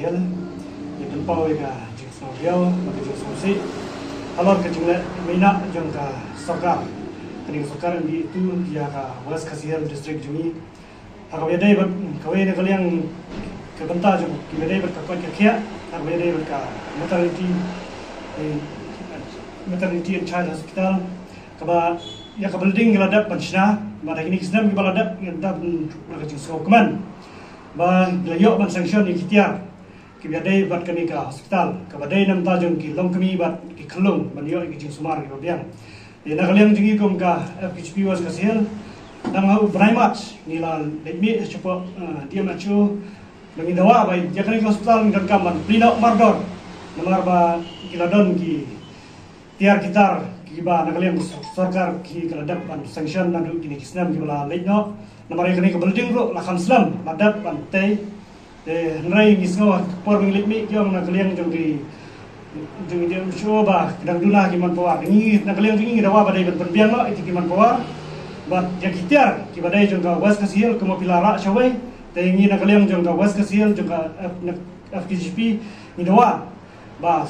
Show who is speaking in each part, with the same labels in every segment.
Speaker 1: Kasiel, yang pau ka jing Soviel, maka jing Sosi, alor ka jing mina jong ka Sokar, kini Sokar di itu ya ka West Kasiel district jungi, agak beda ber kawai nak kalian kebentar jong beda ber kakuat kakia, agak beda ber ka maternity and child hospital, kaba ya ka building geladap pensiuna, pada ini kisnam geladap geladap maka jing Sokoman. Ba layok ban sanction ni kitiar ki biadai bat kani ka hospital ka badai nam ta jong ki long kami bat ki khlong ban yo ki jing sumar ki babiang ye na kaliang jingi kom ka FHP was Kasiel nang hau very much ni la let me chopo dia macho nang indawa ba ya kani hospital ngan kaman plino mardor namar ba kiladon ki tiar kitar ki ba na kaliang sarkar ki kaladap ban sanction na du kini kisnam ki bala letno namanya kini ke building ro la khamslam madap pantai de nrai ngisngo por milik mi kyong na kaliang jong dia coba kedang duna ki man pawar ngi na kaliang ngi dawa badai ban biang no itu ki man pawar bat ya kitiar ki badai jong ka West Kasiel ko pilara shawai te ngi na kaliang jong ka West Kasiel jong ka FKGP ni dawa ba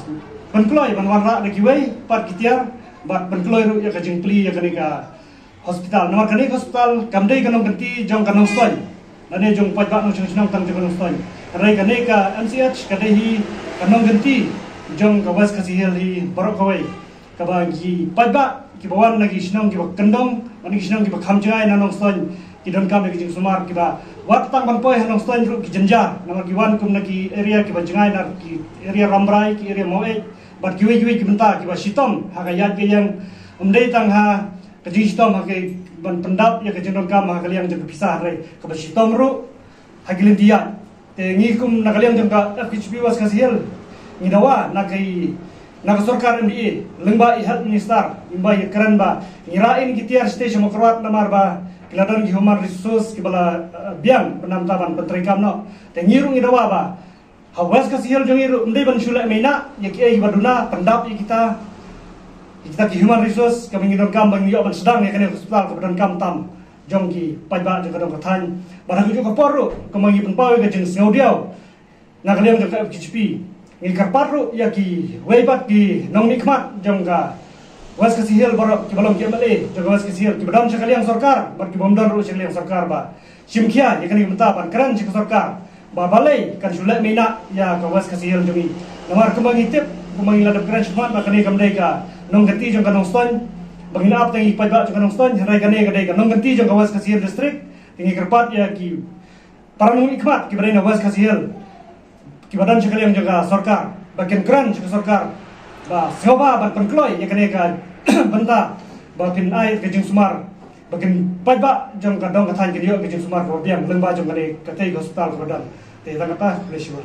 Speaker 1: penkloi ban warra de ki wei pat kitiar bat penkloi ro ya ka jing pli ya kani ka hospital nomor kani hospital kamdei kanong ganti jong kanong stoy nane jong pajak nong senang tang jong kanong stoy rai kani ka MCH kadai hi kanong ganti jong ka West Kasiel hi borok kawai ka bagi pajak ki bawan lagi senang ki kendong mani senang ki khamjai nanong stoy ki don kam lagi jing sumar ki ba wat tang ban poi hanong stoy ru ki jenjar nomor ki wan kum lagi area ki bajengai nar ki area Ramrai ki area Moe bat ki wei ki benta ki ba sitom ha ka yat ki yang umdei tang ha kajing sitom hake ban pendap ya kajing don kam ha kaliang jeng pisah rai ka ba sitom ru hagilin dia te ngi kum na kaliang jeng ka FHP was Kasiel ngi dawa na kai na ka sarkar MDA lengba ihat minister imba ye kran ba ngirain kitiar station makrawat namar ba kiladon ki human resource ki bala biang penam taban pentri kam no te ngiru ngi dawa ba ha West Kasiel jeng iru ndai ban shula meina ye ki ai baduna pendap ye kita ki human resource kami ngidon kam bang yo ban sedang ya kene hospital kemudian kam tam jong ki pajba je kadang kathan barang ju ka poru kemangi penpau ke jeng snodiau na kalian jong ka FHP ngi karparu ya ki weibat ki nong nikmat jong ka West Kasiel baro ki balom ki MLA jong West Kasiel ki badam sekaliang sarkar bar ki bomdon ru sekaliang sarkar ba simkia ya kene mentapan kran je sarkar ba balai kan sulai mina ya ka West Kasiel jongi namar kemangi tip kemangi ladap kran semat ba kene kamdai ka nong ganti jong kanong ston bangina ap tangi pajak jong kanong ston rai kane kadai ka nong ganti jong West Kasiel district tingi kerpat ya ki paranung ikmat ki badai na West Kasiel ki badan sekali yang jaga sarkar bagian kran jaga sarkar ba sewa ban penkloi ya kane ka benta ba pin ai ke jing sumar bagian pajak jong kadong kathan ki yo ke jing sumar ko biang lengba jong kane katai hospital ko badan te ta kata pleasure